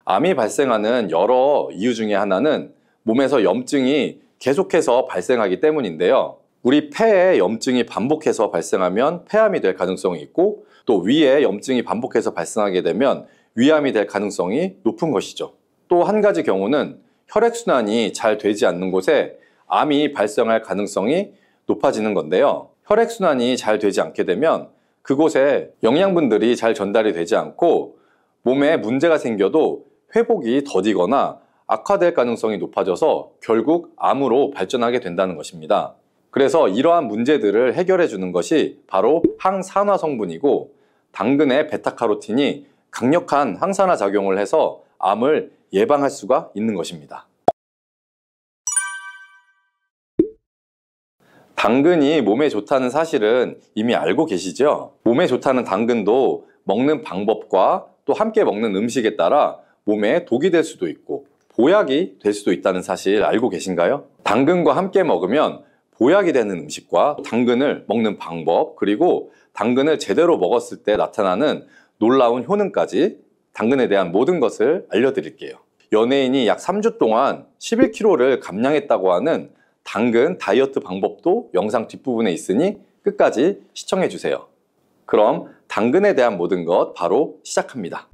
암이 발생하는 여러 이유 중에 하나는 몸에서 염증이 계속해서 발생하기 때문인데요. 우리 폐에 염증이 반복해서 발생하면 폐암이 될 가능성이 있고, 또 위에 염증이 반복해서 발생하게 되면 위암이 될 가능성이 높은 것이죠. 또 한 가지 경우는 혈액순환이 잘 되지 않는 곳에 암이 발생할 가능성이 높아지는 건데요. 혈액순환이 잘 되지 않게 되면 그곳에 영양분들이 잘 전달이 되지 않고 몸에 문제가 생겨도 회복이 더디거나 악화될 가능성이 높아져서 결국 암으로 발전하게 된다는 것입니다. 그래서 이러한 문제들을 해결해 주는 것이 바로 항산화 성분이고, 당근의 베타카로틴이 강력한 항산화 작용을 해서 암을 예방할 수가 있는 것입니다. 당근이 몸에 좋다는 사실은 이미 알고 계시죠? 몸에 좋다는 당근도 먹는 방법과 또 함께 먹는 음식에 따라 몸에 독이 될 수도 있고 보약이 될 수도 있다는 사실 알고 계신가요? 당근과 함께 먹으면 보약이 되는 음식과 당근을 먹는 방법, 그리고 당근을 제대로 먹었을 때 나타나는 놀라운 효능까지 당근에 대한 모든 것을 알려드릴게요. 연예인이 약 3주 동안 11kg를 감량했다고 하는 당근 다이어트 방법도 영상 뒷부분에 있으니 끝까지 시청해 주세요. 그럼 당근에 대한 모든 것 바로 시작합니다.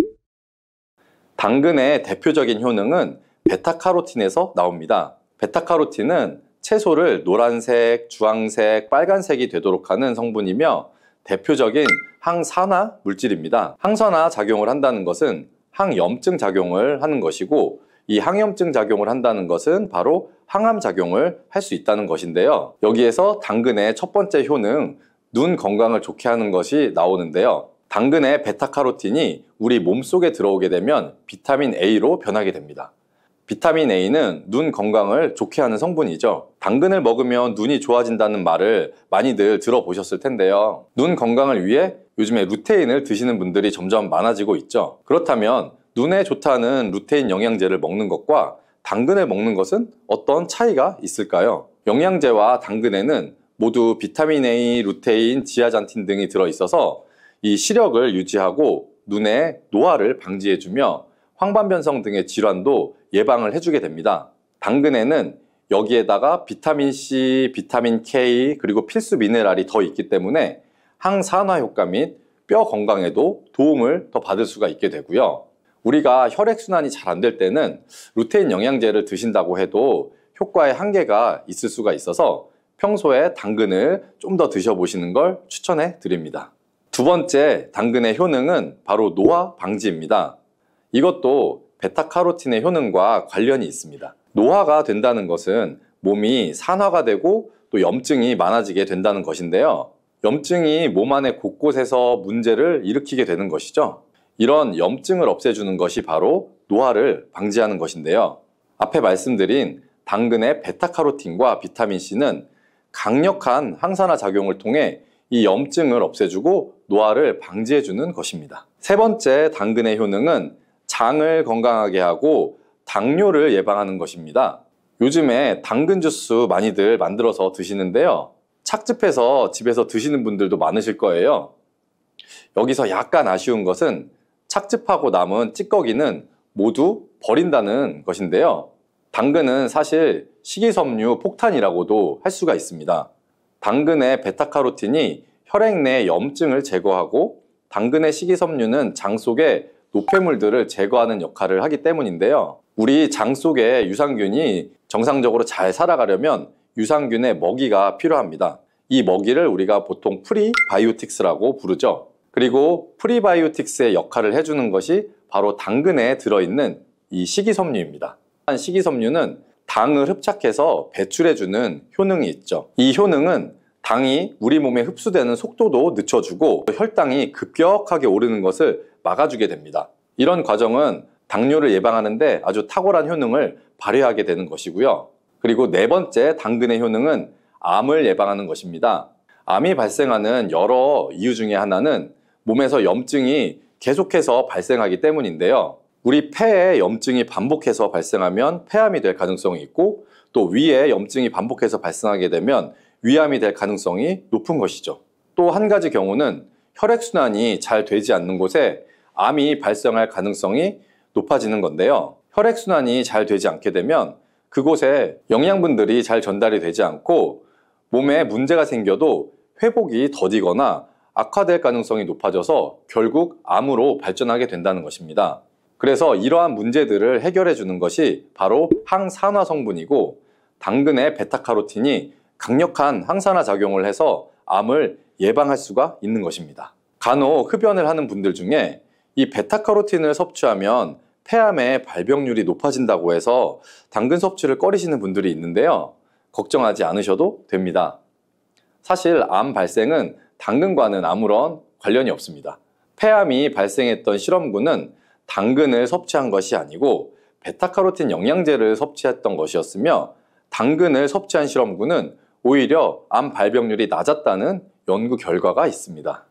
당근의 대표적인 효능은 베타카로틴에서 나옵니다. 베타카로틴은 채소를 노란색, 주황색, 빨간색이 되도록 하는 성분이며 대표적인 항산화 물질입니다. 항산화 작용을 한다는 것은 항염증 작용을 하는 것이고, 이 항염증 작용을 한다는 것은 바로 항암 작용을 할 수 있다는 것인데요. 여기에서 당근의 첫 번째 효능, 눈 건강을 좋게 하는 것이 나오는데요. 당근의 베타카로틴이 우리 몸속에 들어오게 되면 비타민 A로 변하게 됩니다. 비타민 A는 눈 건강을 좋게 하는 성분이죠. 당근을 먹으면 눈이 좋아진다는 말을 많이들 들어보셨을 텐데요. 눈 건강을 위해 요즘에 루테인을 드시는 분들이 점점 많아지고 있죠. 그렇다면 눈에 좋다는 루테인 영양제를 먹는 것과 당근을 먹는 것은 어떤 차이가 있을까요? 영양제와 당근에는 모두 비타민 A, 루테인, 지아잔틴 등이 들어있어서 이 시력을 유지하고 눈의 노화를 방지해주며 황반변성 등의 질환도 예방을 해주게 됩니다. 당근에는 여기에다가 비타민 C, 비타민 K, 그리고 필수 미네랄이 더 있기 때문에 항산화 효과 및 뼈 건강에도 도움을 더 받을 수가 있게 되고요. 우리가 혈액순환이 잘 안 될 때는 루테인 영양제를 드신다고 해도 효과에 한계가 있을 수가 있어서 평소에 당근을 좀 더 드셔보시는 걸 추천해 드립니다. 두 번째 당근의 효능은 바로 노화 방지입니다. 이것도 베타카로틴의 효능과 관련이 있습니다. 노화가 된다는 것은 몸이 산화가 되고 또 염증이 많아지게 된다는 것인데요. 염증이 몸 안에 곳곳에서 문제를 일으키게 되는 것이죠. 이런 염증을 없애주는 것이 바로 노화를 방지하는 것인데요. 앞에 말씀드린 당근의 베타카로틴과 비타민C는 강력한 항산화 작용을 통해 이 염증을 없애주고 노화를 방지해주는 것입니다. 세 번째 당근의 효능은 장을 건강하게 하고 당뇨를 예방하는 것입니다. 요즘에 당근 주스 많이들 만들어서 드시는데요. 착즙해서 집에서 드시는 분들도 많으실 거예요. 여기서 약간 아쉬운 것은 착즙하고 남은 찌꺼기는 모두 버린다는 것인데요. 당근은 사실 식이섬유 폭탄이라고도 할 수가 있습니다. 당근의 베타카로틴이 혈액 내 염증을 제거하고 당근의 식이섬유는 장 속에 노폐물들을 제거하는 역할을 하기 때문인데요. 우리 장 속에 유산균이 정상적으로 잘 살아가려면 유산균의 먹이가 필요합니다. 이 먹이를 우리가 보통 프리바이오틱스라고 부르죠. 그리고 프리바이오틱스의 역할을 해주는 것이 바로 당근에 들어있는 이 식이섬유입니다. 식이섬유는 당을 흡착해서 배출해주는 효능이 있죠. 이 효능은 당이 우리 몸에 흡수되는 속도도 늦춰주고 혈당이 급격하게 오르는 것을 막아주게 됩니다. 이런 과정은 당뇨를 예방하는데 아주 탁월한 효능을 발휘하게 되는 것이고요. 그리고 네 번째 당근의 효능은 암을 예방하는 것입니다. 암이 발생하는 여러 이유 중에 하나는 몸에서 염증이 계속해서 발생하기 때문인데요. 우리 폐에 염증이 반복해서 발생하면 폐암이 될 가능성이 있고, 또 위에 염증이 반복해서 발생하게 되면 위암이 될 가능성이 높은 것이죠. 또 한 가지 경우는 혈액순환이 잘 되지 않는 곳에 암이 발생할 가능성이 높아지는 건데요. 혈액순환이 잘 되지 않게 되면 그곳에 영양분들이 잘 전달이 되지 않고 몸에 문제가 생겨도 회복이 더디거나 악화될 가능성이 높아져서 결국 암으로 발전하게 된다는 것입니다. 그래서 이러한 문제들을 해결해 주는 것이 바로 항산화 성분이고, 당근의 베타카로틴이 강력한 항산화 작용을 해서 암을 예방할 수가 있는 것입니다. 간혹 흡연을 하는 분들 중에 이 베타카로틴을 섭취하면 폐암의 발병률이 높아진다고 해서 당근 섭취를 꺼리시는 분들이 있는데요. 걱정하지 않으셔도 됩니다. 사실 암 발생은 당근과는 아무런 관련이 없습니다. 폐암이 발생했던 실험군은 당근을 섭취한 것이 아니고 베타카로틴 영양제를 섭취했던 것이었으며, 당근을 섭취한 실험군은 오히려 암 발병률이 낮았다는 연구 결과가 있습니다.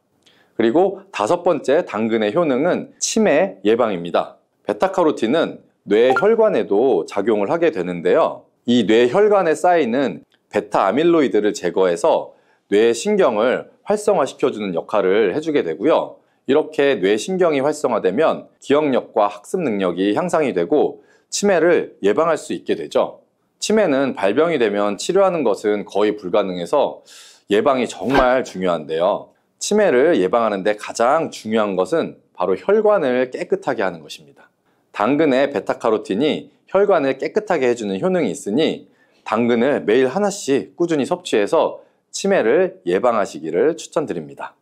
그리고 5번째 당근의 효능은 치매 예방입니다. 베타카로틴은 뇌혈관에도 작용을 하게 되는데요. 이 뇌혈관에 쌓이는 베타 아밀로이드를 제거해서 뇌신경을 활성화시켜주는 역할을 해주게 되고요. 이렇게 뇌신경이 활성화되면 기억력과 학습 능력이 향상이 되고 치매를 예방할 수 있게 되죠. 치매는 발병이 되면 치료하는 것은 거의 불가능해서 예방이 정말 중요한데요. 치매를 예방하는 데 가장 중요한 것은 바로 혈관을 깨끗하게 하는 것입니다. 당근의 베타카로틴이 혈관을 깨끗하게 해주는 효능이 있으니 당근을 매일 하나씩 꾸준히 섭취해서 치매를 예방하시기를 추천드립니다.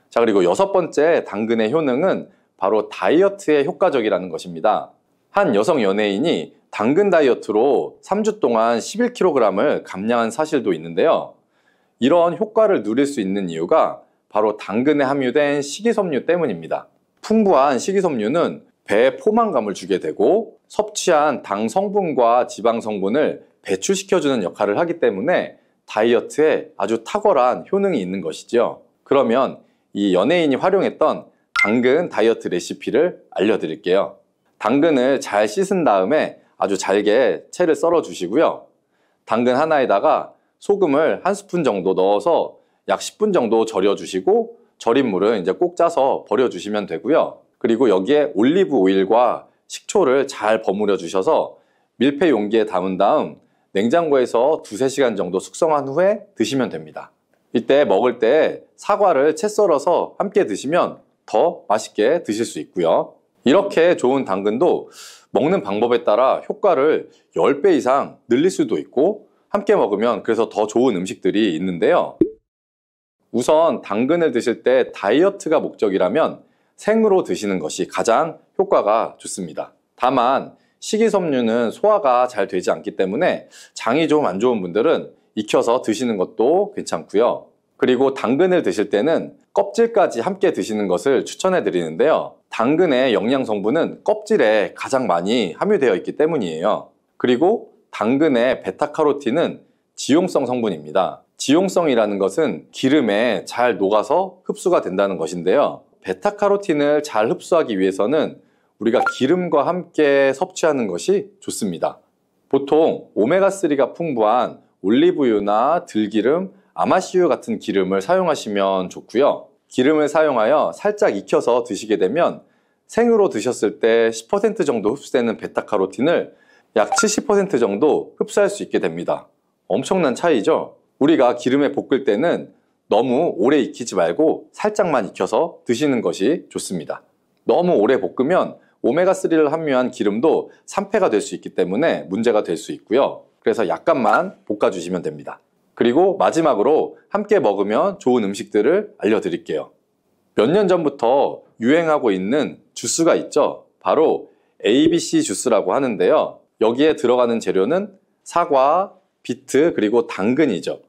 자, 그리고 6번째 당근의 효능은 바로 다이어트에 효과적이라는 것입니다. 한 여성 연예인이 당근 다이어트로 3주 동안 11kg을 감량한 사실도 있는데요. 이런 효과를 누릴 수 있는 이유가 바로 당근에 함유된 식이섬유 때문입니다. 풍부한 식이섬유는 배에 포만감을 주게 되고 섭취한 당 성분과 지방 성분을 배출시켜주는 역할을 하기 때문에 다이어트에 아주 탁월한 효능이 있는 것이죠. 그러면 이 연예인이 활용했던 당근 다이어트 레시피를 알려드릴게요. 당근을 잘 씻은 다음에 아주 잘게 채를 썰어 주시고요. 당근 하나에다가 소금을 1스푼 정도 넣어서 약 10분 정도 절여 주시고, 절인 물은 이제 꼭 짜서 버려 주시면 되고요. 그리고 여기에 올리브 오일과 식초를 잘 버무려 주셔서 밀폐 용기에 담은 다음 냉장고에서 2~3시간 정도 숙성한 후에 드시면 됩니다. 이때 먹을 때 사과를 채 썰어서 함께 드시면 더 맛있게 드실 수 있고요. 이렇게 좋은 당근도 먹는 방법에 따라 효과를 10배 이상 늘릴 수도 있고, 함께 먹으면 그래서 더 좋은 음식들이 있는데요. 우선 당근을 드실 때 다이어트가 목적이라면 생으로 드시는 것이 가장 효과가 좋습니다. 다만 식이섬유는 소화가 잘 되지 않기 때문에 장이 좀 안 좋은 분들은 익혀서 드시는 것도 괜찮고요. 그리고 당근을 드실 때는 껍질까지 함께 드시는 것을 추천해 드리는데요. 당근의 영양 성분은 껍질에 가장 많이 함유되어 있기 때문이에요. 그리고 당근의 베타카로틴은 지용성 성분입니다. 지용성이라는 것은 기름에 잘 녹아서 흡수가 된다는 것인데요. 베타카로틴을 잘 흡수하기 위해서는 우리가 기름과 함께 섭취하는 것이 좋습니다. 보통 오메가3가 풍부한 올리브유나 들기름, 아마씨유 같은 기름을 사용하시면 좋고요. 기름을 사용하여 살짝 익혀서 드시게 되면 생으로 드셨을 때 10% 정도 흡수되는 베타카로틴을 약 70% 정도 흡수할 수 있게 됩니다. 엄청난 차이죠? 우리가 기름에 볶을 때는 너무 오래 익히지 말고 살짝만 익혀서 드시는 것이 좋습니다. 너무 오래 볶으면 오메가3를 함유한 기름도 산패가 될 수 있기 때문에 문제가 될 수 있고요. 그래서 약간만 볶아주시면 됩니다. 그리고 마지막으로 함께 먹으면 좋은 음식들을 알려드릴게요. 몇 년 전부터 유행하고 있는 주스가 있죠. 바로 ABC 주스라고 하는데요. 여기에 들어가는 재료는 사과, 비트, 그리고 당근이죠.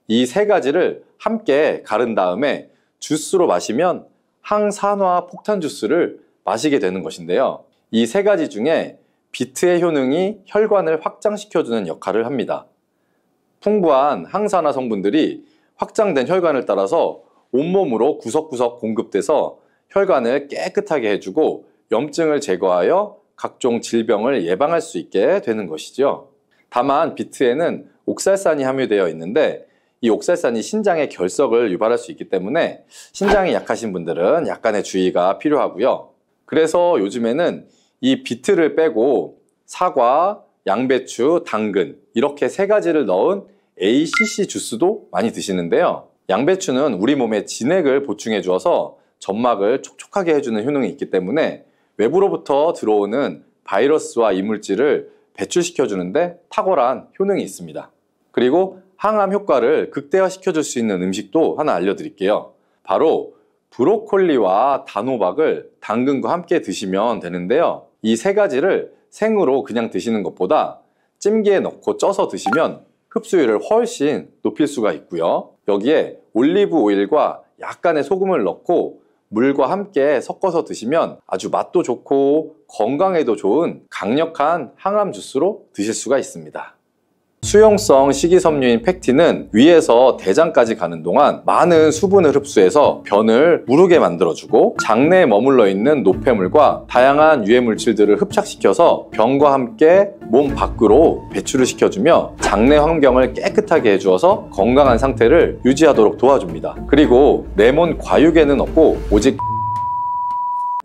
이 3가지를 함께 가른 다음에 주스로 마시면 항산화 폭탄 주스를 마시게 되는 것인데요. 이 3가지 중에 비트의 효능이 혈관을 확장시켜주는 역할을 합니다. 풍부한 항산화 성분들이 확장된 혈관을 따라서 온몸으로 구석구석 공급돼서 혈관을 깨끗하게 해주고 염증을 제거하여 각종 질병을 예방할 수 있게 되는 것이죠. 다만 비트에는 옥살산이 함유되어 있는데 이 옥살산이 신장의 결석을 유발할 수 있기 때문에 신장이 약하신 분들은 약간의 주의가 필요하고요. 그래서 요즘에는 이 비트를 빼고 사과, 양배추, 당근 이렇게 세 가지를 넣은 ACC 주스도 많이 드시는데요. 양배추는 우리 몸에 진액을 보충해 주어서 점막을 촉촉하게 해주는 효능이 있기 때문에 외부로부터 들어오는 바이러스와 이물질을 배출시켜 주는데 탁월한 효능이 있습니다. 그리고 항암 효과를 극대화시켜 줄 수 있는 음식도 하나 알려드릴게요. 바로 브로콜리와 단호박을 당근과 함께 드시면 되는데요. 이 세 가지를 생으로 그냥 드시는 것보다 찜기에 넣고 쪄서 드시면 흡수율을 훨씬 높일 수가 있고요. 여기에 올리브 오일과 약간의 소금을 넣고 물과 함께 섞어서 드시면 아주 맛도 좋고 건강에도 좋은 강력한 항암 주스로 드실 수가 있습니다. 수용성 식이섬유인 팩틴은 위에서 대장까지 가는 동안 많은 수분을 흡수해서 변을 무르게 만들어주고 장내에 머물러 있는 노폐물과 다양한 유해 물질들을 흡착시켜서 변과 함께 몸 밖으로 배출을 시켜주며 장내 환경을 깨끗하게 해주어서 건강한 상태를 유지하도록 도와줍니다. 그리고 레몬 과육에는 없고 오직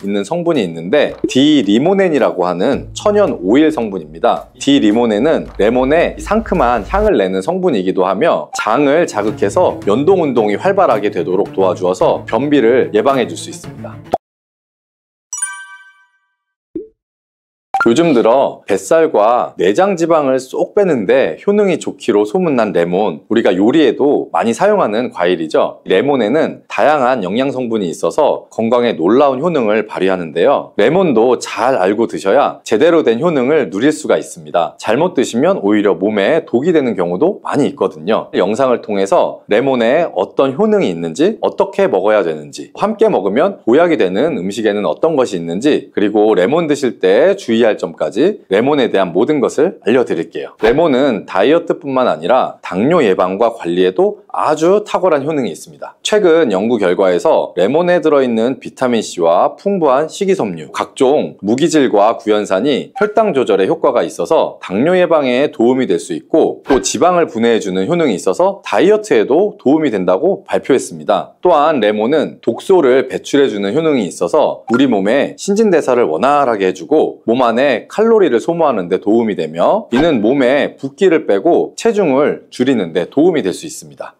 있는 성분이 있는데 디리모넨이라고 하는 천연 오일 성분입니다. 디리모넨은 레몬의 상큼한 향을 내는 성분이기도 하며 장을 자극해서 연동 운동이 활발하게 되도록 도와주어서 변비를 예방해 줄 수 있습니다. 요즘 들어 뱃살과 내장 지방을 쏙 빼는데 효능이 좋기로 소문난 레몬, 우리가 요리에도 많이 사용하는 과일이죠. 레몬에는 다양한 영양 성분이 있어서 건강에 놀라운 효능을 발휘하는데요. 레몬도 잘 알고 드셔야 제대로 된 효능을 누릴 수가 있습니다. 잘못 드시면 오히려 몸에 독이 되는 경우도 많이 있거든요. 영상을 통해서 레몬에 어떤 효능이 있는지, 어떻게 먹어야 되는지, 함께 먹으면 보약이 되는 음식에는 어떤 것이 있는지, 그리고 레몬 드실 때 주의할 점까지 레몬에 대한 모든 것을 알려드릴게요. 레몬은 다이어트뿐만 아니라 당뇨 예방과 관리에도 아주 탁월한 효능이 있습니다. 최근 연구 결과에서 레몬에 들어있는 비타민C와 풍부한 식이섬유, 각종 무기질과 구연산이 혈당 조절에 효과가 있어서 당뇨 예방에 도움이 될 수 있고 또 지방을 분해해주는 효능이 있어서 다이어트에도 도움이 된다고 발표했습니다. 또한 레몬은 독소를 배출해주는 효능이 있어서 우리 몸의 신진대사를 원활하게 해주고 몸 안에 칼로리를 소모하는 데 도움이 되며 이는 몸에 붓기를 빼고 체중을 줄이는 데 도움이 될 수 있습니다.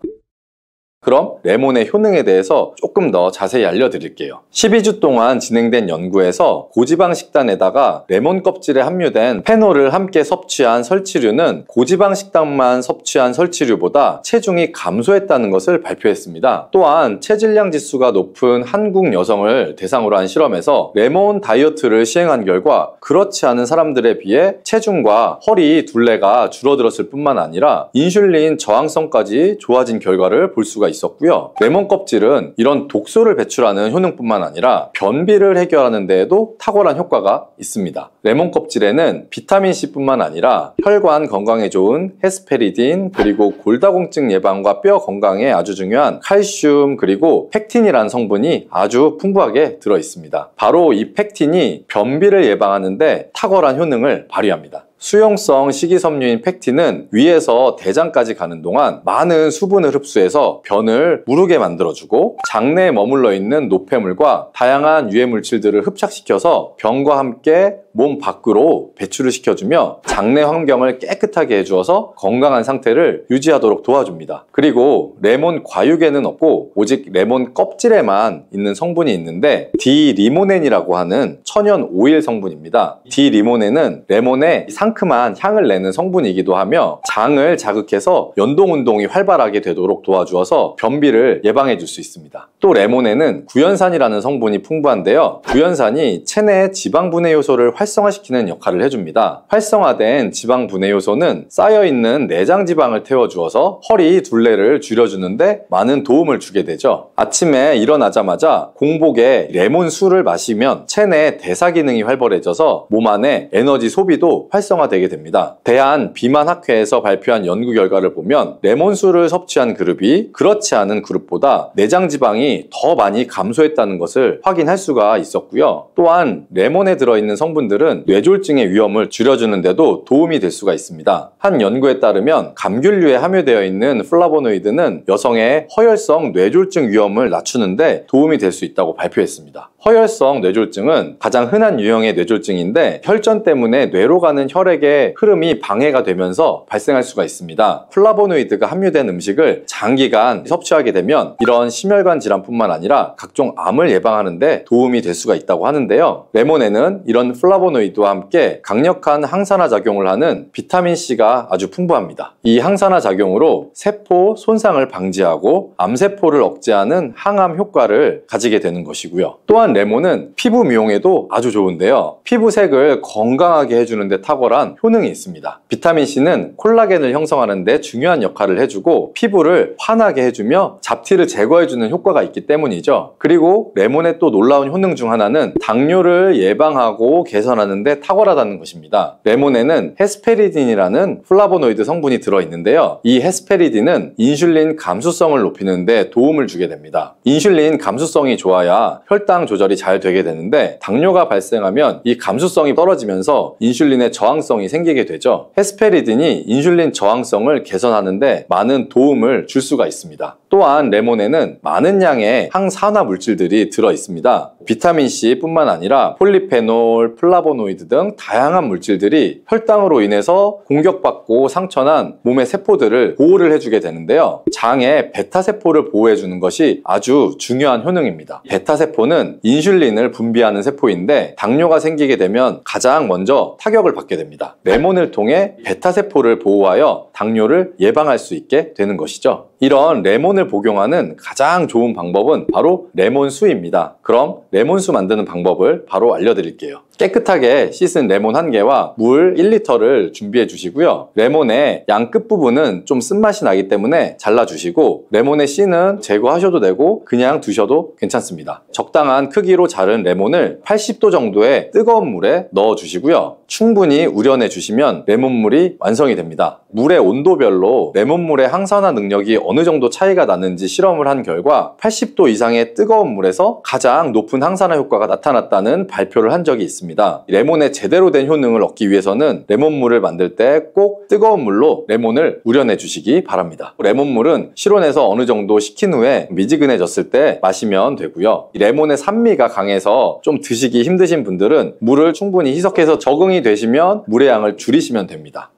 그럼 레몬의 효능에 대해서 조금 더 자세히 알려드릴게요. 12주 동안 진행된 연구에서 고지방 식단에다가 레몬 껍질에 함유된 페놀을 함께 섭취한 설치류는 고지방 식단만 섭취한 설치류보다 체중이 감소했다는 것을 발표했습니다. 또한 체질량 지수가 높은 한국 여성을 대상으로 한 실험에서 레몬 다이어트를 시행한 결과 그렇지 않은 사람들에 비해 체중과 허리 둘레가 줄어들었을 뿐만 아니라 인슐린 저항성까지 좋아진 결과를 볼 수가 있었고요. 레몬 껍질은 이런 독소를 배출하는 효능뿐만 아니라 변비를 해결하는 데에도 탁월한 효과가 있습니다. 레몬 껍질에는 비타민C 뿐만 아니라 혈관 건강에 좋은 헤스페리딘, 그리고 골다공증 예방과 뼈 건강에 아주 중요한 칼슘, 그리고 팩틴이라는 성분이 아주 풍부하게 들어 있습니다. 바로 이 팩틴이 변비를 예방하는데 탁월한 효능을 발휘합니다. 수용성 식이섬유인 팩틴은 위에서 대장까지 가는 동안 많은 수분을 흡수해서 변을 무르게 만들어주고 장내에 머물러 있는 노폐물과 다양한 유해 물질들을 흡착시켜서 변과 함께 몸 밖으로 배출을 시켜주며 장내 환경을 깨끗하게 해주어서 건강한 상태를 유지하도록 도와줍니다. 그리고 레몬 과육에는 없고 오직 레몬 껍질에만 있는 성분이 있는데 디리모넨이라고 하는 천연 오일 성분입니다. 디리모넨은 레몬의 상큼한 향을 내는 성분이기도 하며 장을 자극해서 연동 운동이 활발하게 되도록 도와주어서 변비를 예방해 줄 수 있습니다. 또 레몬에는 구연산이라는 성분이 풍부한데요. 구연산이 체내 지방 분해 요소를 활성화시키는 역할을 해줍니다. 활성화된 지방 분해 요소는 쌓여있는 내장 지방을 태워주어서 허리 둘레를 줄여주는데 많은 도움을 주게 되죠. 아침에 일어나자마자 공복에 레몬 술을 마시면 체내 대사 기능이 활발해져서 몸 안에 에너지 소비도 활성화되게 됩니다. 대한비만학회에서 발표한 연구 결과를 보면 레몬술을 섭취한 그룹이 그렇지 않은 그룹보다 내장 지방이 더 많이 감소했다는 것을 확인할 수가 있었고요. 또한 레몬에 들어있는 성분들은 뇌졸중의 위험을 줄여주는 데도 도움이 될 수가 있습니다. 한 연구에 따르면 감귤류에 함유되어 있는 플라보노이드는 여성의 허혈성 뇌졸중 위험을 낮추는데 도움이 될 수 있다고 발표했습니다. 허혈성 뇌졸중은 가장 흔한 유형의 뇌졸중인데 혈전 때문에 뇌로 가는 혈액의 흐름이 방해가 되면서 발생할 수가 있습니다. 플라보노이드가 함유된 음식을 장기간 섭취하게 되면 이런 심혈관 질환뿐만 아니라 각종 암을 예방하는 데 도움이 될 수가 있다고 하는데요. 레몬에는 이런 플라보노이드와 함께 강력한 항산화 작용을 하는 비타민C가 아주 풍부합니다. 이 항산화 작용으로 세포 손상을 방지하고 암세포를 억제하는 항암 효과를 가지게 되는 것이고요. 또한 레몬은 피부 미용에도 아주 좋은데요. 피부색을 건강하게 해주는 데 탁월한 효능이 있습니다. 비타민C는 콜라겐을 형성하는 데 중요한 역할을 해주고 피부를 환하게 해주며 잡티를 제거해주는 효과가 있기 때문이죠. 그리고 레몬의 또 놀라운 효능 중 하나는 당뇨를 예방하고 개선하는 데 탁월하다는 것입니다. 레몬에는 헤스페리딘이라는 플라보노이드 성분이 들어있는데요. 이 헤스페리딘은 인슐린 감수성을 높이는 데 도움을 주게 됩니다. 인슐린 감수성이 좋아야 혈당 조절이 잘 되게 되는데 당뇨가 발생하면 이 감수성이 떨어지면서 인슐린의 저항성이 생기게 되죠. 헤스페리딘이 인슐린 저항성을 개선하는 데 많은 도움을 줄 수가 있습니다. 또한 레몬에는 많은 양의 항산화 물질들이 들어있습니다. 비타민C 뿐만 아니라 폴리페놀, 플라보노이드 등 다양한 물질들이 혈당으로 인해서 공격받고 상처난 몸의 세포들을 보호를 해주게 되는데요. 장의 베타세포를 보호해주는 것이 아주 중요한 효능입니다. 베타세포는 인슐린을 분비하는 세포인데 당뇨가 생기게 되면 가장 먼저 타격을 받게 됩니다. 레몬을 통해 베타세포를 보호하여 당뇨를 예방할 수 있게 되는 것이죠. 이런 레몬을 복용하는 가장 좋은 방법은 바로 레몬수입니다. 그럼 레몬수 만드는 방법을 바로 알려드릴게요. 깨끗하게 씻은 레몬 1개와 물 1리터를 준비해 주시고요. 레몬의 양 끝부분은 좀 쓴맛이 나기 때문에 잘라주시고 레몬의 씨는 제거하셔도 되고 그냥 두셔도 괜찮습니다. 적당한 크기로 자른 레몬을 80도 정도의 뜨거운 물에 넣어 주시고요. 충분히 우려내 주시면 레몬물이 완성이 됩니다. 물의 온도별로 레몬물의 항산화 능력이 어느 정도 차이가 나는지 실험을 한 결과 80도 이상의 뜨거운 물에서 가장 높은 항산화 효과가 나타났다는 발표를 한 적이 있습니다. 레몬의 제대로 된 효능을 얻기 위해서는 레몬물을 만들 때 꼭 뜨거운 물로 레몬을 우려내 주시기 바랍니다. 레몬물은 실온에서 어느 정도 식힌 후에 미지근해졌을 때 마시면 되고요. 레몬의 산미가 강해서 좀 드시기 힘드신 분들은 물을 충분히 희석해서 적응이 되시면 물의 양을 줄이시면 됩니다.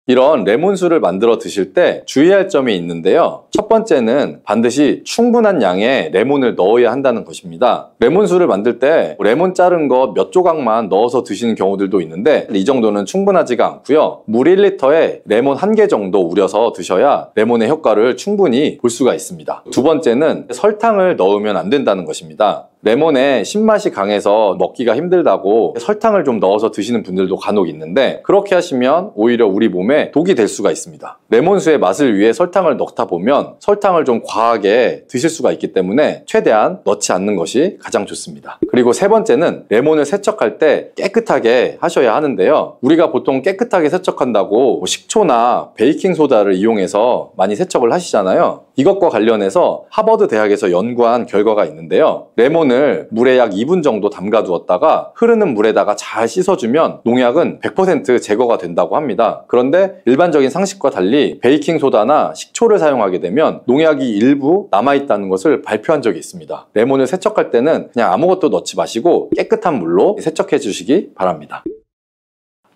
이런 레몬수를 만들어 드실 때 주의할 점이 있는데요. 첫 번째는 반드시 충분한 양의 레몬을 넣어야 한다는 것입니다. 레몬수를 만들 때 레몬 자른 거 몇 조각만 넣어서 드시는 경우들도 있는데 이 정도는 충분하지가 않고요. 물 1리터에 레몬 1개 정도 우려서 드셔야 레몬의 효과를 충분히 볼 수가 있습니다. 두 번째는 설탕을 넣으면 안 된다는 것입니다. 레몬의 신맛이 강해서 먹기가 힘들다고 설탕을 좀 넣어서 드시는 분들도 간혹 있는데 그렇게 하시면 오히려 우리 몸에 독이 될 수가 있습니다. 레몬수의 맛을 위해 설탕을 넣다 보면 설탕을 좀 과하게 드실 수가 있기 때문에 최대한 넣지 않는 것이 가장 좋습니다. 그리고 세 번째는 레몬을 세척할 때 깨끗하게 하셔야 하는데요. 우리가 보통 깨끗하게 세척한다고 식초나 베이킹소다를 이용해서 많이 세척을 하시잖아요. 이것과 관련해서 하버드 대학에서 연구한 결과가 있는데요. 레몬을 물에 약 2분 정도 담가 두었다가 흐르는 물에다가 잘 씻어주면 농약은 100% 제거가 된다고 합니다. 그런데 일반적인 상식과 달리 베이킹소다나 식초를 사용하게 되면 농약이 일부 남아있다는 것을 발표한 적이 있습니다. 레몬을 세척할 때는 그냥 아무것도 넣지 마시고 깨끗한 물로 세척해 주시기 바랍니다.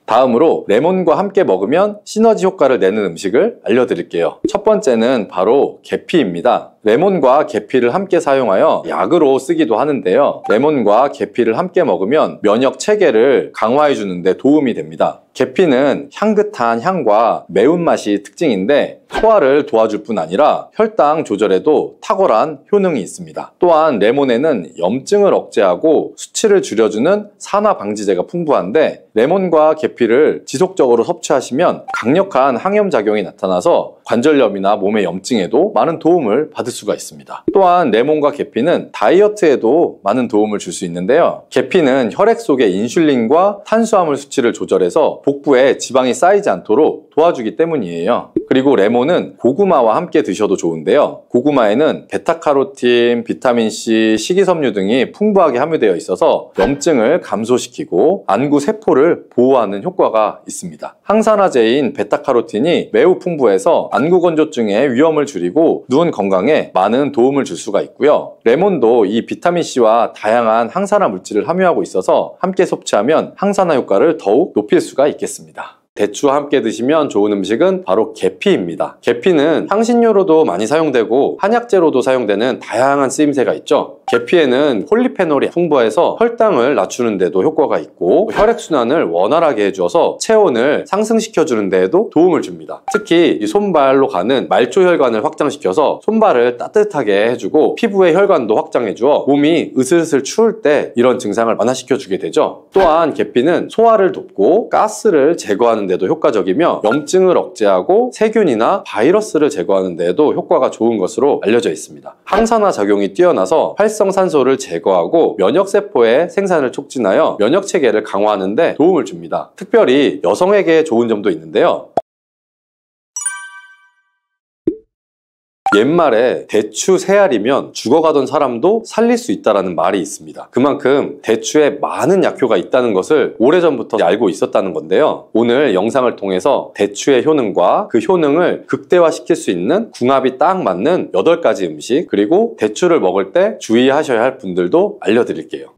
다음으로 레몬과 함께 먹으면 시너지 효과를 내는 음식을 알려드릴게요. 첫 번째는 바로 계피입니다. 레몬과 계피를 함께 사용하여 약으로 쓰기도 하는데요. 레몬과 계피를 함께 먹으면 면역 체계를 강화해 주는 데 도움이 됩니다. 계피는 향긋한 향과 매운맛이 특징인데 소화를 도와줄 뿐 아니라 혈당 조절에도 탁월한 효능이 있습니다. 또한 레몬에는 염증을 억제하고 수치를 줄여주는 산화 방지제가 풍부한데 레몬과 계피를 지속적으로 섭취하시면 강력한 항염작용이 나타나서 관절염이나 몸의 염증에도 많은 도움을 받을 수가 있습니다. 또한 레몬과 계피는 다이어트에도 많은 도움을 줄 수 있는데요. 계피는 혈액 속의 인슐린과 탄수화물 수치를 조절해서 복부에 지방이 쌓이지 않도록 도와주기 때문이에요. 그리고 레몬은 고구마와 함께 드셔도 좋은데요. 고구마에는 베타카로틴, 비타민C, 식이섬유 등이 풍부하게 함유되어 있어서 염증을 감소시키고 안구 세포를 보호하는 효과가 있습니다. 항산화제인 베타카로틴이 매우 풍부해서 안구 건조증의 위험을 줄이고 눈 건강에 많은 도움을 줄 수가 있고요. 레몬도 이 비타민C와 다양한 항산화 물질을 함유하고 있어서 함께 섭취하면 항산화 효과를 더욱 높일 수가 있겠습니다. 대추와 함께 드시면 좋은 음식은 바로 계피입니다. 계피는 향신료로도 많이 사용되고 한약재로도 사용되는 다양한 쓰임새가 있죠. 계피에는 폴리페놀이 풍부해서 혈당을 낮추는 데도 효과가 있고 혈액순환을 원활하게 해주어서 체온을 상승시켜주는 데에도 도움을 줍니다. 특히 이 손발로 가는 말초혈관을 확장시켜서 손발을 따뜻하게 해주고 피부의 혈관도 확장해주어 몸이 으슬으슬 추울 때 이런 증상을 완화시켜주게 되죠. 또한 계피는 소화를 돕고 가스를 제거하는 데도 효과적이며 염증을 억제하고 세균이나 바이러스를 제거하는 데에도 효과가 좋은 것으로 알려져 있습니다. 항산화 작용이 뛰어나서 활성산소를 제거하고 면역세포의 생산을 촉진하여 면역체계를 강화하는 데 도움을 줍니다. 특별히 여성에게 좋은 점도 있는데요. 옛말에 대추 3알이면 죽어가던 사람도 살릴 수 있다는 말이 있습니다. 그만큼 대추에 많은 약효가 있다는 것을 오래전부터 알고 있었다는 건데요. 오늘 영상을 통해서 대추의 효능과 그 효능을 극대화시킬 수 있는 궁합이 딱 맞는 8가지 음식, 그리고 대추를 먹을 때 주의하셔야 할 분들도 알려드릴게요.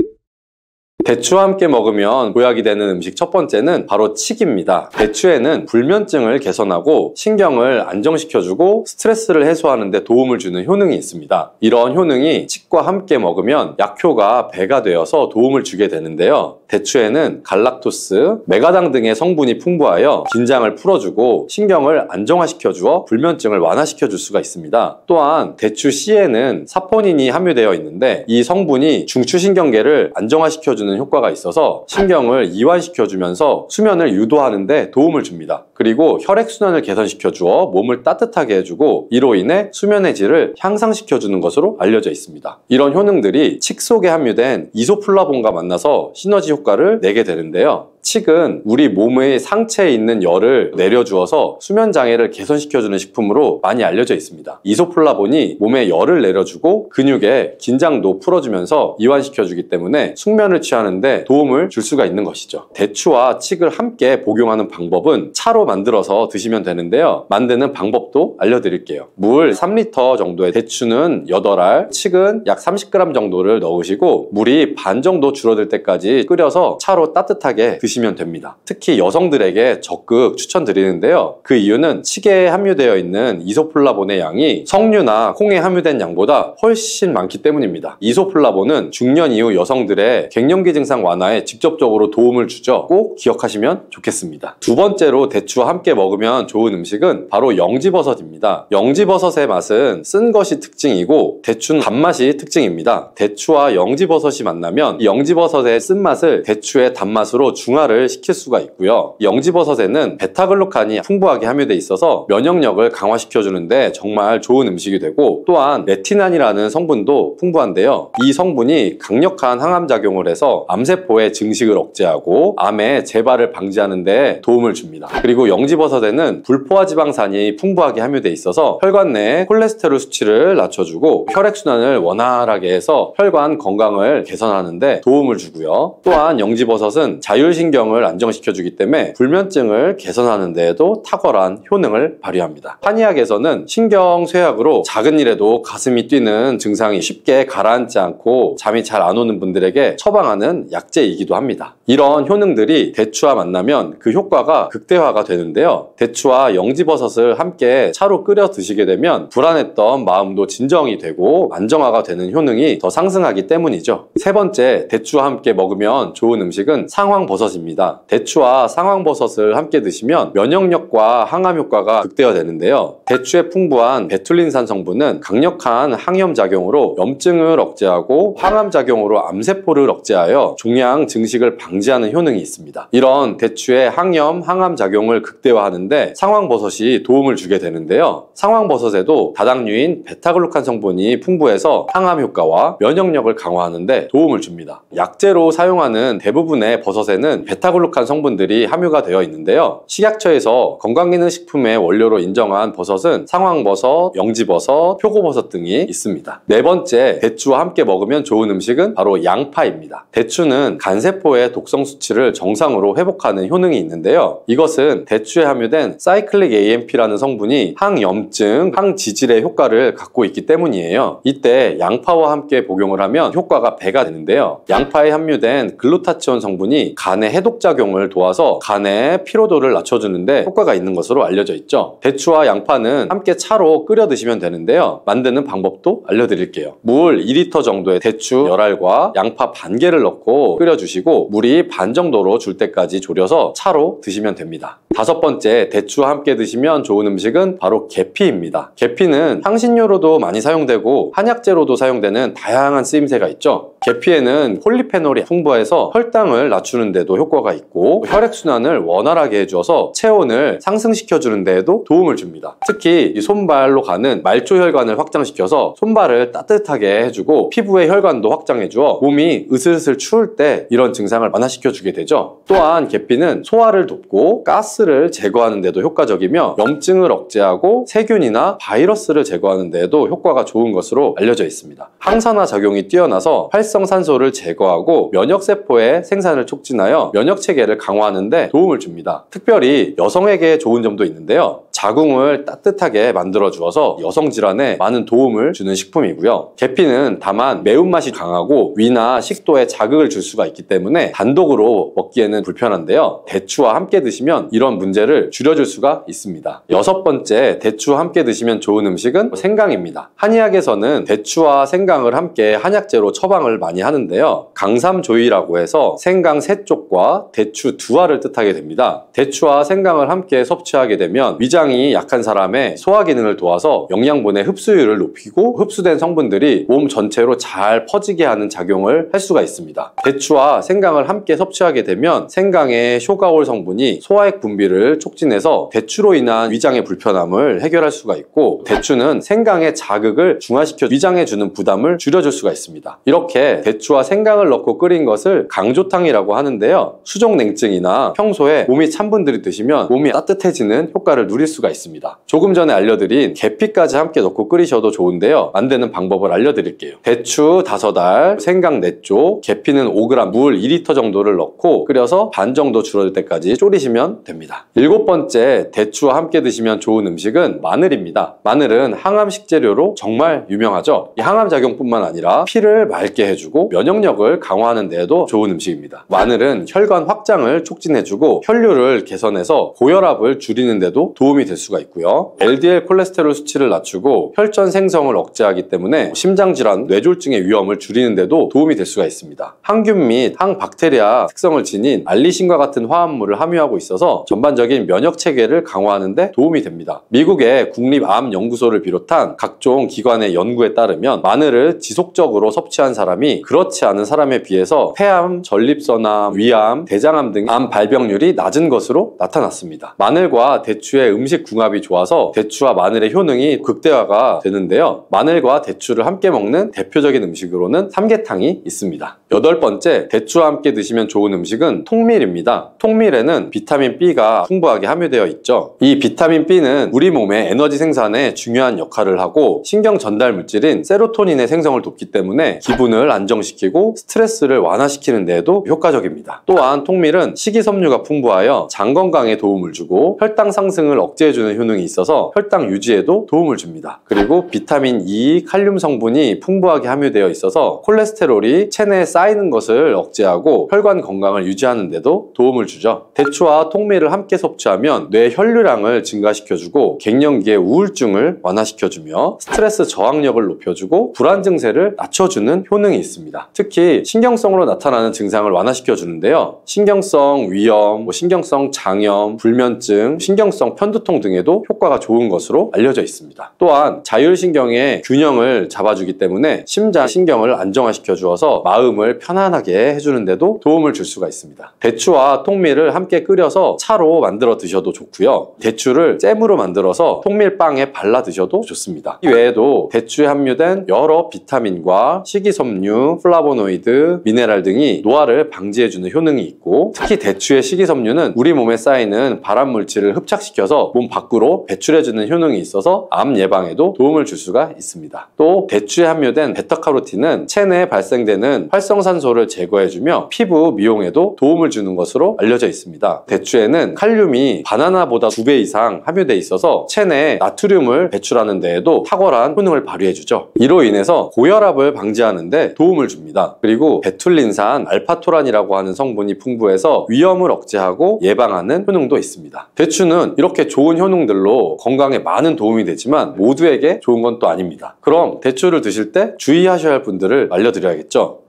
대추와 함께 먹으면 보약이 되는 음식 첫 번째는 바로 칡입니다. 대추에는 불면증을 개선하고 신경을 안정시켜주고 스트레스를 해소하는 데 도움을 주는 효능이 있습니다. 이런 효능이 칡과 함께 먹으면 약효가 배가 되어서 도움을 주게 되는데요. 대추에는 갈락토스, 메가당 등의 성분이 풍부하여 긴장을 풀어주고 신경을 안정화시켜주어 불면증을 완화시켜줄 수가 있습니다. 또한 대추 씨에는 사포닌이 함유되어 있는데 이 성분이 중추신경계를 안정화시켜주는 효과가 있어서 신경을 이완시켜주면서 수면을 유도하는 데 도움을 줍니다. 그리고 혈액순환을 개선시켜주어 몸을 따뜻하게 해주고 이로 인해 수면의 질을 향상시켜주는 것으로 알려져 있습니다. 이런 효능들이 칡 속에 함유된 이소플라본과 만나서 시너지 효과를 내게 되는데요. 칡은 우리 몸의 상체에 있는 열을 내려주어서 수면 장애를 개선시켜주는 식품으로 많이 알려져 있습니다. 이소플라본이 몸에 열을 내려주고 근육의 긴장도 풀어주면서 이완시켜주기 때문에 숙면을 취하는데 도움을 줄 수가 있는 것이죠. 대추와 칡을 함께 복용하는 방법은 차로 만들어서 드시면 되는데요. 만드는 방법도 알려드릴게요. 물 3리터 정도의 대추는 8알, 칡은 약 30g 정도를 넣으시고 물이 반 정도 줄어들 때까지 끓여서 차로 따뜻하게 드시면 됩니다. 특히 여성들에게 적극 추천드리는데요. 그 이유는 칡에 함유되어 있는 이소플라본의 양이 석류나 콩에 함유된 양보다 훨씬 많기 때문입니다. 이소플라본은 중년 이후 여성들의 갱년기 증상 완화에 직접적으로 도움을 주죠. 꼭 기억하시면 좋겠습니다. 두 번째로 대추와 함께 먹으면 좋은 음식은 바로 영지버섯입니다. 영지버섯의 맛은 쓴 것이 특징이고 대추는 단맛이 특징입니다. 대추와 영지버섯이 만나면 이 영지버섯의 쓴맛을 대추의 단맛으로 중화를 시킬 수가 있고요. 영지버섯에는 베타글루칸이 풍부하게 함유되어 있어서 면역력을 강화시켜주는데 정말 좋은 음식이 되고 또한 레티난이라는 성분도 풍부한데요. 이 성분이 강력한 항암작용을 해서 암세포의 증식을 억제하고 암의 재발을 방지하는 데 도움을 줍니다. 그리고 영지버섯에는 불포화지방산이 풍부하게 함유되어 있어서 혈관 내 콜레스테롤 수치를 낮춰주고 혈액순환을 원활하게 해서 혈관 건강을 개선하는 데 도움을 주고요. 또한 영지버섯은 자율신경을 안정시켜주기 때문에 불면증을 개선하는 데에도 탁월한 효능을 발휘합니다. 한의학에서는 신경쇠약으로 작은 일에도 가슴이 뛰는 증상이 쉽게 가라앉지 않고 잠이 잘 안 오는 분들에게 처방하는 약재이기도 합니다. 이런 효능들이 대추와 만나면 그 효과가 극대화가 되는데요. 대추와 영지버섯을 함께 차로 끓여 드시게 되면 불안했던 마음도 진정이 되고 안정화가 되는 효능이 더 상승하기 때문이죠. 세 번째, 대추와 함께 먹으면 좋은 음식은 상황버섯입니다. 대추와 상황버섯을 함께 드시면 면역력과 항암 효과가 극대화되는데요. 대추에 풍부한 베툴린산 성분은 강력한 항염작용으로 염증을 억제하고 항암작용으로 암세포를 억제하여 종양 증식을 방지하는 효능이 있습니다. 이런 대추의 항염, 항암작용을 극대화하는데 상황버섯이 도움을 주게 되는데요. 상황버섯에도 다당류인 베타글루칸 성분이 풍부해서 항암 효과와 면역력을 강화하는 데 도움을 줍니다. 약재로 사용하는 대부분의 버섯에는 베타글루칸 성분들이 함유가 되어 있는데요. 식약처에서 건강기능식품의 원료로 인정한 버섯은 상황버섯, 영지버섯, 표고버섯 등이 있습니다. 네 번째, 대추와 함께 먹으면 좋은 음식은 바로 양파입니다. 대추는 간세포의 독성 수치를 정상으로 회복하는 효능이 있는데요. 이것은 대추에 함유된 사이클릭 AMP라는 성분이 항염증, 항지질의 효과를 갖고 있기 때문이에요. 이때 양파와 함께 복용을 하면 효과가 배가 되는데요. 양파에 함유된 글루타치온 성분이 간의 해독작용을 도와서 간의 피로도를 낮춰주는데 효과가 있는 것으로 알려져 있죠. 대추와 양파는 함께 차로 끓여 드시면 되는데요. 만드는 방법도 알려드릴게요. 물 2리터 정도의 대추 열알과 양파 반 개를 넣고 끓여주시고 물이 반 정도로 줄 때까지 졸여서 차로 드시면 됩니다. 다섯 번째, 대추와 함께 드시면 좋은 음식은 바로 계피입니다. 계피는 향신료로도 많이 사용되고 한약재로도 사용되는 다양한 쓰임새가 있죠. 계피에는 폴리페놀이 풍부해서 혈당을 낮추는 데도 효과가 있고 혈액순환을 원활하게 해주어서 체온을 상승시켜주는 데에도 도움을 줍니다. 특히 이 손발로 가는 말초혈관을 확장시켜서 손발을 따뜻하게 해주고 피부의 혈관도 확장해주어 몸이 으슬으슬 추울 때 이런 증상을 완화시켜주게 되죠. 또한 계피는 소화를 돕고 가스를 제거하는 데도 효과적이며 염증을 억제하고 세균이나 바이러스를 제거하는 데에도 효과가 좋은 것으로 알려져 있습니다. 항산화 작용이 뛰어나서 활성산소를 제거하고 면역세포의 생산을 촉진하여 면역체계를 강화하는 데 도움을 줍니다. 특별히 여성에게 좋은 점도 있는데요. 자궁을 따뜻하게 만들어 주어서 여성 질환에 많은 도움을 주는 식품이고요. 계피는 다만 매운맛이 강하고 위나 식도에 자극을 줄 수가 있기 때문에 단독으로 먹기에는 불편한데요. 대추와 함께 드시면 이런 문제를 줄여줄 수가 있습니다. 여섯 번째, 대추와 함께 드시면 좋은 음식은 생강입니다. 한의학에서는 대추와 생강을 함께 한약재로 처방을 많이 하는데요. 강삼조이라고 해서 생강 3쪽과 대추 2알을 뜻하게 됩니다. 대추와 생강을 함께 섭취하게 되면 위장이 약한 사람의 소화 기능을 도와서 영양분의 흡수율을 높이고 흡수된 성분들이 몸 전체로 잘 퍼지게 하는 작용을 할 수가 있습니다. 대추와 생강을 함께 섭취하게 되면 생강의 쇼가올 성분이 소화액 분비를 촉진해서 대추로 인한 위장의 불편함을 해결할 수가 있고 대추는 생강의 자극을 중화시켜 위장에 주는 부담을 줄여줄 수가 있습니다. 이렇게 대추와 생강을 넣고 끓인 것을 강조탕이라고 하는데요. 수족냉증이나 평소에 몸이 찬 분들이 드시면 몸이 따뜻해지는 효과를 누릴 수가 있습니다. 조금 전에 알려드린 계피까지 함께 넣고 끓이셔도 좋은데요. 만드는 방법을 알려드릴게요. 대추 5알, 생강 4쪽, 계피는 5g, 물 2리터 정도를 넣고 끓여서 반 정도 줄어들 때까지 졸이시면 됩니다. 일곱 번째, 대추와 함께 드시면 좋은 음식은 마늘입니다. 마늘은 항암 식재료로 정말 유명하죠. 이 항암 작용뿐만 아니라 피를 맑게 해주고 면역력을 강화하는 데에도 좋은 음식입니다. 마늘은 혈관 확장을 촉진해주고 혈류를 개선해서 고혈압을 줄이는 데도 도움이 될 수가 있고요. LDL 콜레스테롤 수치를 낮추고 혈전 생성을 억제하기 때문에 심장질환, 뇌졸중의 위험을 줄이는 데도 도움이 될 수가 있습니다. 항균 및 항박테리아 특성을 지닌 알리신과 같은 화합물을 함유하고 있어서 전반적인 면역체계를 강화하는 데 도움이 됩니다. 미국의 국립암연구소를 비롯한 각종 기관의 연구에 따르면 마늘을 지속적으로 섭취한 사람이 그렇지 않은 사람에 비해서 폐암, 전립선암, 위암, 대장암 등 암 발병률이 낮은 것으로 나타났습니다. 마늘과 대추의 음식 궁합이 좋아서 대추와 마늘의 효능이 극대화가 되는데요. 마늘과 대추를 함께 먹는 대표적인 음식으로는 삼계탕이 있습니다. 여덟 번째, 대추와 함께 드시면 좋은 음식은 통밀입니다. 통밀에는 비타민 B가 풍부하게 함유되어 있죠. 이 비타민 B는 우리 몸의 에너지 생산에 중요한 역할을 하고 신경 전달 물질인 세로토닌의 생성을 돕기 때문에 기분을 안정시키고 스트레스를 완화시키는 데에도 효과적입니다. 또한 통밀은 식이섬유가 풍부하여 장 건강에 도움을 주고 혈당 상승을 억제해주는 효능이 있어서 혈당 유지에도 도움을 줍니다. 그리고 비타민 E, 칼륨 성분이 풍부하게 함유되어 있어서 콜레스테롤이 체내에 쌓이는 것을 억제하고 혈관 건강을 유지하는 데도 도움을 주죠. 대추와 통밀을 함께 섭취하면 뇌 혈류량을 증가시켜주고 갱년기의 우울증을 완화시켜주며 스트레스 저항력을 높여주고 불안 증세를 낮춰주는 효능이 있습니다. 특히 신경성으로 나타나는 증상을 완화시켜주는데요. 신경성 위염, 신경성 장염, 불면증, 신경성 편두통 등에도 효과가 좋은 것으로 알려져 있습니다. 또한 자율신경의 균형을 잡아주기 때문에 심장 신경을 안정화시켜 주어서 마음을 마음을 편안하게 해주는데도 도움을 줄 수가 있습니다. 대추와 통밀을 함께 끓여서 차로 만들어 드셔도 좋고요. 대추를 잼으로 만들어서 통밀빵에 발라 드셔도 좋습니다. 이 외에도 대추에 함유된 여러 비타민과 식이섬유, 플라보노이드, 미네랄 등이 노화를 방지해주는 효능이 있고, 특히 대추의 식이섬유는 우리 몸에 쌓이는 발암 물질을 흡착시켜서 몸 밖으로 배출해주는 효능이 있어서 암 예방에도 도움을 줄 수가 있습니다. 또 대추에 함유된 베타카로틴은 체내에 발생되는 활성산소를 제거해주며 피부 미용에도 도움을 주는 것으로 알려져 있습니다. 대추에는 칼륨이 바나나보다 2배 이상 함유되어 있어서 체내에 나트륨을 배출하는 데에도 탁월한 효능을 발휘해주죠. 이로 인해서 고혈압을 방지하는 데 도움을 줍니다. 그리고 베툴린산 알파토란이라고 하는 성분이 풍부해서 위험을 억제하고 예방하는 효능도 있습니다. 대추는 이렇게 좋은 효능들로 건강에 많은 도움이 되지만 모두에게 좋은 건 또 아닙니다. 그럼 대추를 드실 때 주의하셔야 할 분들을 알려드려야겠죠.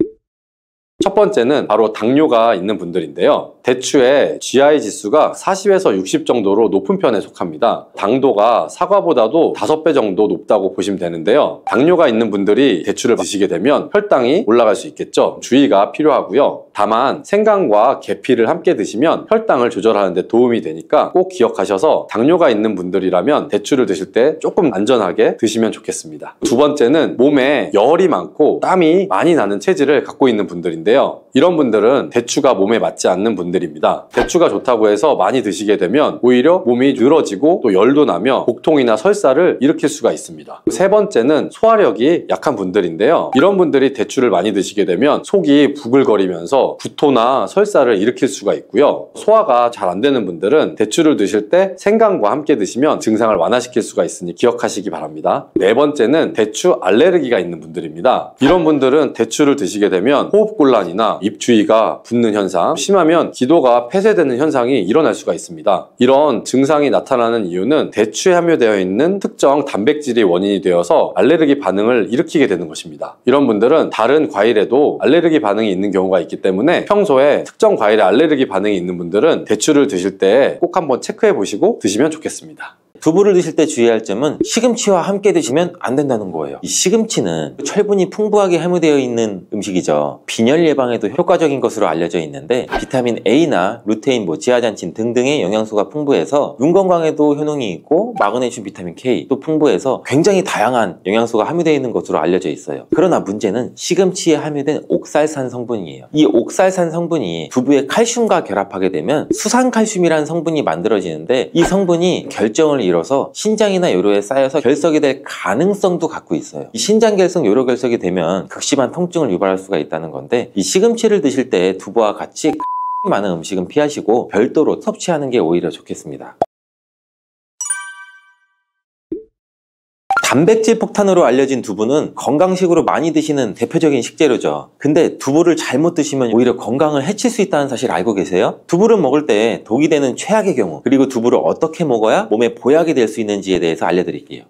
첫 번째는 바로 당뇨가 있는 분들인데요. 대추의 GI 지수가 40에서 60 정도로 높은 편에 속합니다. 당도가 사과보다도 5배 정도 높다고 보시면 되는데요. 당뇨가 있는 분들이 대추를 드시게 되면 혈당이 올라갈 수 있겠죠. 주의가 필요하고요. 다만 생강과 계피를 함께 드시면 혈당을 조절하는 데 도움이 되니까 꼭 기억하셔서 당뇨가 있는 분들이라면 대추를 드실 때 조금 안전하게 드시면 좋겠습니다. 두 번째는 몸에 열이 많고 땀이 많이 나는 체질을 갖고 있는 분들인데요. 이런 분들은 대추가 몸에 맞지 않는 분들입니다. 대추가 좋다고 해서 많이 드시게 되면 오히려 몸이 늘어지고 또 열도 나며 복통이나 설사를 일으킬 수가 있습니다. 세 번째는 소화력이 약한 분들인데요. 이런 분들이 대추를 많이 드시게 되면 속이 부글거리면서 구토나 설사를 일으킬 수가 있고요. 소화가 잘 안 되는 분들은 대추를 드실 때 생강과 함께 드시면 증상을 완화시킬 수가 있으니 기억하시기 바랍니다. 네 번째는 대추 알레르기가 있는 분들입니다. 이런 분들은 대추를 드시게 되면 호흡곤란이나 입주위가 붓는 현상, 심하면 기도가 폐쇄되는 현상이 일어날 수가 있습니다. 이런 증상이 나타나는 이유는 대추에 함유되어 있는 특정 단백질이 원인이 되어서 알레르기 반응을 일으키게 되는 것입니다. 이런 분들은 다른 과일에도 알레르기 반응이 있는 경우가 있기 때문에 평소에 특정 과일에 알레르기 반응이 있는 분들은 대추를 드실 때 꼭 한번 체크해 보시고 드시면 좋겠습니다. 두부를 드실 때 주의할 점은 시금치와 함께 드시면 안 된다는 거예요. 이 시금치는 철분이 풍부하게 함유되어 있는 음식이죠. 빈혈 예방에도 효과적인 것으로 알려져 있는데 비타민 A나 루테인, 지아잔틴 등등의 영양소가 풍부해서 눈 건강에도 효능이 있고 마그네슘, 비타민 K 또 풍부해서 굉장히 다양한 영양소가 함유되어 있는 것으로 알려져 있어요. 그러나 문제는 시금치에 함유된 옥살산 성분이에요. 이 옥살산 성분이 두부의 칼슘과 결합하게 되면 수산칼슘이라는 성분이 만들어지는데 이 성분이 결정을 이뤄서 신장이나 요로에 쌓여서 결석이 될 가능성도 갖고 있어요. 이 신장결석, 요로결석이 되면 극심한 통증을 유발할 수가 있다는 건데 이 시금치를 드실 때 두부와 같이 많은 음식은 피하시고 별도로 섭취하는 게 오히려 좋겠습니다. 단백질 폭탄으로 알려진 두부는 건강식으로 많이 드시는 대표적인 식재료죠. 근데 두부를 잘못 드시면 오히려 건강을 해칠 수 있다는 사실 알고 계세요? 두부를 먹을 때 독이 되는 최악의 경우, 그리고 두부를 어떻게 먹어야 몸에 보약이 될 수 있는지에 대해서 알려드릴게요.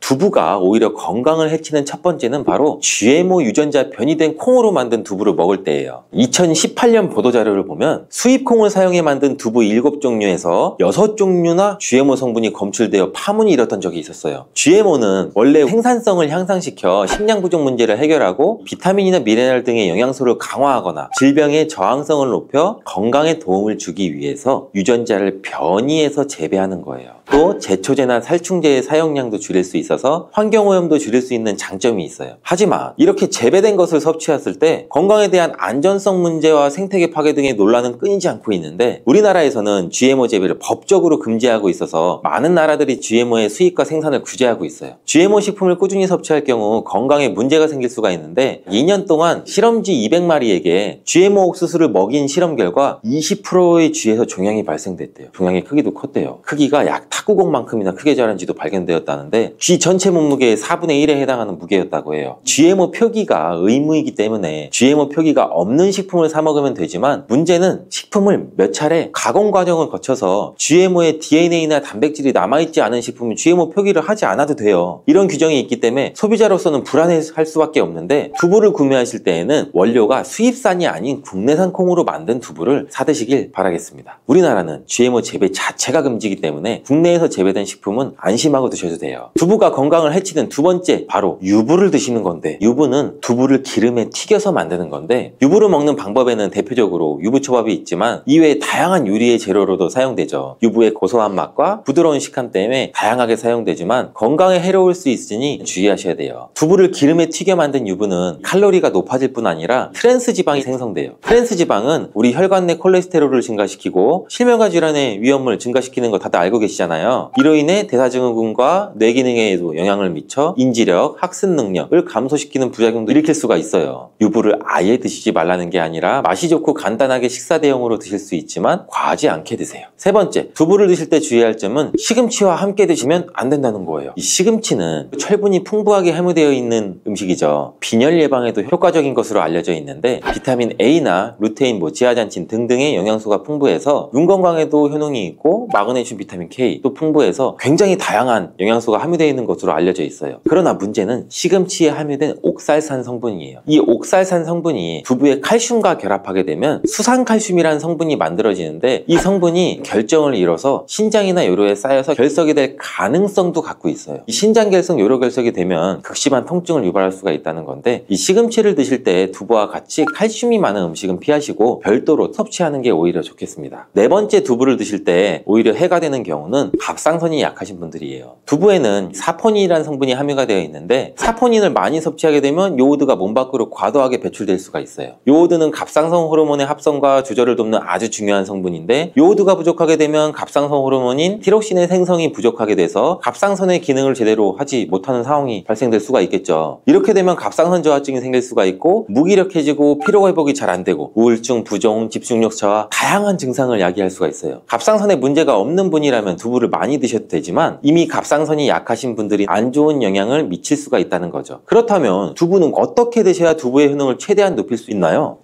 두부가 오히려 건강을 해치는 첫 번째는 바로 GMO 유전자 변이된 콩으로 만든 두부를 먹을 때예요. 2018년 보도자료를 보면 수입콩을 사용해 만든 두부 7종류에서 6종류나 GMO 성분이 검출되어 파문이 일었던 적이 있었어요. GMO는 원래 생산성을 향상시켜 식량 부족 문제를 해결하고 비타민이나 미네랄 등의 영양소를 강화하거나 질병의 저항성을 높여 건강에 도움을 주기 위해서 유전자를 변이해서 재배하는 거예요. 또 제초제나 살충제의 사용량도 줄일 수 있어서 환경오염도 줄일 수 있는 장점이 있어요. 하지만 이렇게 재배된 것을 섭취했을 때 건강에 대한 안전성 문제와 생태계 파괴 등의 논란은 끊이지 않고 있는데 우리나라에서는 GMO 재배를 법적으로 금지하고 있어서 많은 나라들이 GMO의 수입과 생산을 규제하고 있어요. GMO 식품을 꾸준히 섭취할 경우 건강에 문제가 생길 수가 있는데 2년 동안 실험쥐 200마리에게 GMO 옥수수를 먹인 실험 결과 20%의 쥐에서 종양이 발생됐대요. 종양의 크기도 컸대요. 크기가 약 탁구공만큼이나 크게 자란 쥐도 발견되었다는데 쥐 전체 몸무게의 4분의 1에 해당하는 무게였다고 해요. GMO 표기가 의무이기 때문에 GMO 표기가 없는 식품을 사 먹으면 되지만 문제는 식품을 몇 차례 가공 과정을 거쳐서 GMO의 DNA나 단백질이 남아있지 않은 식품은 GMO 표기를 하지 않아도 돼요. 이런 규정이 있기 때문에 소비자로서는 불안해할 수밖에 없는데 두부를 구매하실 때에는 원료가 수입산이 아닌 국내산 콩으로 만든 두부를 사드시길 바라겠습니다. 우리나라는 GMO 재배 자체가 금지이기 때문에 국내에서 재배된 식품은 안심하고 드셔도 돼요. 두부가 두부가 건강을 해치는 두 번째, 바로 유부를 드시는 건데, 유부는 두부를 기름에 튀겨서 만드는 건데, 유부를 먹는 방법에는 대표적으로 유부초밥이 있지만 이외에 다양한 요리의 재료로도 사용되죠. 유부의 고소한 맛과 부드러운 식감 때문에 다양하게 사용되지만 건강에 해로울 수 있으니 주의하셔야 돼요. 두부를 기름에 튀겨 만든 유부는 칼로리가 높아질 뿐 아니라 트랜스 지방이 생성돼요. 트랜스 지방은 우리 혈관 내 콜레스테롤을 증가시키고 실명과 질환의 위험을 증가시키는 거 다들 알고 계시잖아요. 이로 인해 대사증후군과 뇌 기능에도 영향을 미쳐 인지력, 학습 능력을 감소시키는 부작용도 일으킬 수가 있어요. 유부를 아예 드시지 말라는 게 아니라 맛이 좋고 간단하게 식사 대용으로 드실 수 있지만 과하지 않게 드세요. 세 번째, 두부를 드실 때 주의할 점은 시금치와 함께 드시면 안 된다는 거예요. 이 시금치는 철분이 풍부하게 함유되어 있는 음식이죠. 빈혈 예방에도 효과적인 것으로 알려져 있는데 비타민 A나 루테인, 지아잔틴 등등의 영양소가 풍부해서 눈 건강에도 효능이 있고 마그네슘, 비타민 K 또 풍부해서 굉장히 다양한 영양소가 함유되어 있는 것으로 알려져 있어요. 그러나 문제는 시금치에 함유된 옥살산 성분이에요. 이 옥살산 성분이 두부의 칼슘과 결합하게 되면 수산칼슘이라는 성분이 만들어지는데 이 성분이 결정을 이뤄서 신장이나 요로에 쌓여서 결석이 될 가능성도 갖고 있어요. 이 신장결석, 요로결석이 되면 극심한 통증을 유발할 수가 있다는 건데 이 시금치를 드실 때 두부와 같이 칼슘이 많은 음식은 피하시고 별도로 섭취하는 게 오히려 좋겠습니다. 네 번째, 두부를 드실 때 오히려 해가 되는 경우는 갑상선이 약하신 분들이에요. 두부에는 사포닌이라는 성분이 함유가 되어 있는데 사포닌을 많이 섭취하게 되면 요오드가 몸 밖으로 과도하게 배출될 수가 있어요. 요오드는 갑상선 호르몬의 합성과 조절을 돕는 아주 중요한 성분인데 요오드가 부족하게 되면 갑상선 호르몬인 티록신의 생성이 부족하게 돼서 갑상선의 기능을 제대로 하지 못하는 상황이 발생될 수가 있겠죠. 이렇게 되면 갑상선 저하증이 생길 수가 있고 무기력해지고 피로 회복이 잘 안 되고 우울증, 부종, 집중력 저하 다양한 증상을 야기할 수가 있어요. 갑상선에 문제가 없는 분이라면 두부를 많이 드셔도 되지만 이미 갑상선이 약하신 분들이 안 좋은 영향을 미칠 수가 있다는 거죠. 그렇다면 두부는 어떻게 드셔야 두부의 효능을 최대한 높일 수 있나요?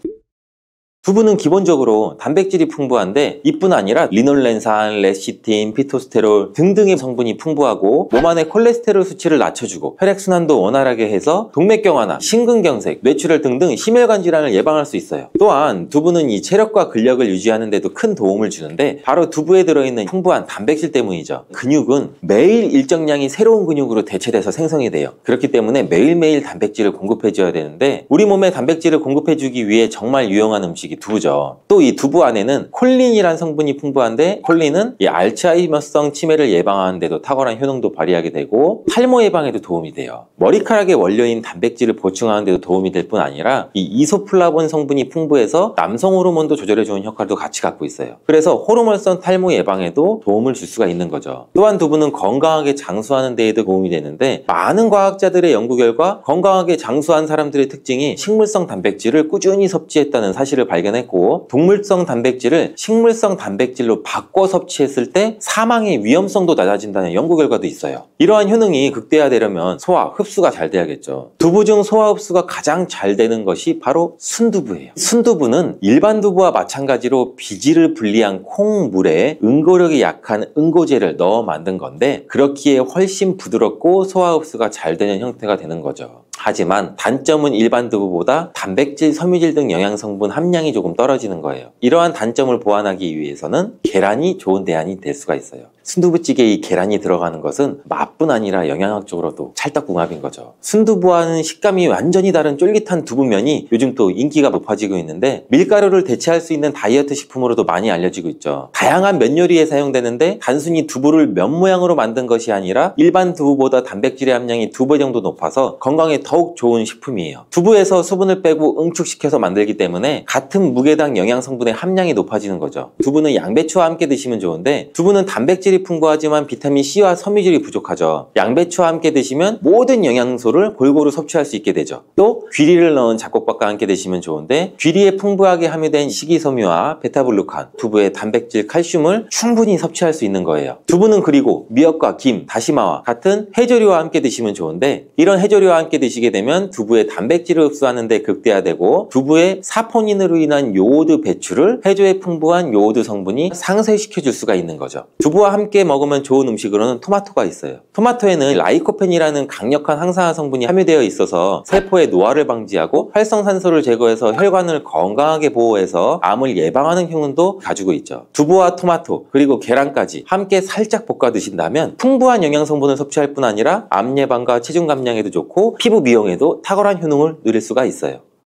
두부는 기본적으로 단백질이 풍부한데 이뿐 아니라 리놀렌산, 레시틴, 피토스테롤 등등의 성분이 풍부하고 몸 안의 콜레스테롤 수치를 낮춰주고 혈액순환도 원활하게 해서 동맥경화나 심근경색, 뇌출혈 등등 심혈관 질환을 예방할 수 있어요. 또한 두부는 이 체력과 근력을 유지하는 데도 큰 도움을 주는데 바로 두부에 들어있는 풍부한 단백질 때문이죠. 근육은 매일 일정량이 새로운 근육으로 대체돼서 생성이 돼요. 그렇기 때문에 매일매일 단백질을 공급해줘야 되는데 우리 몸에 단백질을 공급해주기 위해 정말 유용한 음식이 두부죠. 또 이 두부 안에는 콜린이라는 성분이 풍부한데 콜린은 이 알츠하이머성 치매를 예방하는 데도 탁월한 효능도 발휘하게 되고 탈모 예방에도 도움이 돼요. 머리카락의 원료인 단백질을 보충하는 데도 도움이 될 뿐 아니라 이 이소플라본 성분이 풍부해서 남성 호르몬도 조절해주는 역할도 같이 갖고 있어요. 그래서 호르몬성 탈모 예방에도 도움을 줄 수가 있는 거죠. 또한 두부는 건강하게 장수하는 데에도 도움이 되는데 많은 과학자들의 연구 결과 건강하게 장수한 사람들의 특징이 식물성 단백질을 꾸준히 섭취했다는 사실을 발견했고 동물성 단백질을 식물성 단백질로 바꿔 섭취했을 때 사망의 위험성도 낮아진다는 연구 결과도 있어요. 이러한 효능이 극대화되려면 소화, 흡수가 잘 돼야겠죠. 두부 중 소화 흡수가 가장 잘 되는 것이 바로 순두부예요. 순두부는 일반 두부와 마찬가지로 비질을 분리한 콩물에 응고력이 약한 응고제를 넣어 만든 건데 그렇기에 훨씬 부드럽고 소화 흡수가 잘 되는 형태가 되는 거죠. 하지만 단점은 일반 두부보다 단백질, 섬유질 등 영양성분 함량이 조금 떨어지는 거예요. 이러한 단점을 보완하기 위해서는 계란이 좋은 대안이 될 수가 있어요. 순두부찌개에 이 계란이 들어가는 것은 맛뿐 아니라 영양학적으로도 찰떡궁합인 거죠. 순두부와는 식감이 완전히 다른 쫄깃한 두부면이 요즘 또 인기가 높아지고 있는데 밀가루를 대체할 수 있는 다이어트 식품으로도 많이 알려지고 있죠. 다양한 면 요리에 사용되는데 단순히 두부를 면 모양으로 만든 것이 아니라 일반 두부보다 단백질의 함량이 2배 정도 높아서 건강에 더욱 좋은 식품이에요. 두부에서 수분을 빼고 응축시켜서 만들기 때문에 같은 무게당 영양성분의 함량이 높아지는 거죠. 두부는 양배추와 함께 드시면 좋은데 두부는 단백질이 풍부하지만 비타민 C와 섬유질이 부족하죠. 양배추와 함께 드시면 모든 영양소를 골고루 섭취할 수 있게 되죠. 또 귀리를 넣은 잡곡밥과 함께 드시면 좋은데 귀리에 풍부하게 함유된 식이섬유와 베타블루칸, 두부의 단백질, 칼슘을 충분히 섭취할 수 있는 거예요. 두부는 그리고 미역과 김, 다시마와 같은 해조류와 함께 드시면 좋은데 이런 해조류와 함께 드시게 되면 두부의 단백질을 흡수하는 데 극대화되고 두부의 사포닌으로 인한 요오드 배출을 해조에 풍부한 요오드 성분이 상쇄시켜 줄 수가 있는 거죠. 두부와 함께 먹으면 좋은 음식으로는 토마토가 있어요. 토마토에는 라이코펜이라는 강력한 항산화 성분이 함유되어 있어서 세포의 노화를 방지하고 활성산소를 제거해서 혈관을 건강하게 보호해서 암을 예방하는 효능도 가지고 있죠. 두부와 토마토 그리고 계란까지 함께 살짝 볶아 드신다면 풍부한 영양 성분을 섭취할 뿐 아니라 암 예방과 체중 감량에도 좋고 피부 미용에도 탁월한 효능을 누릴 수가 있어요.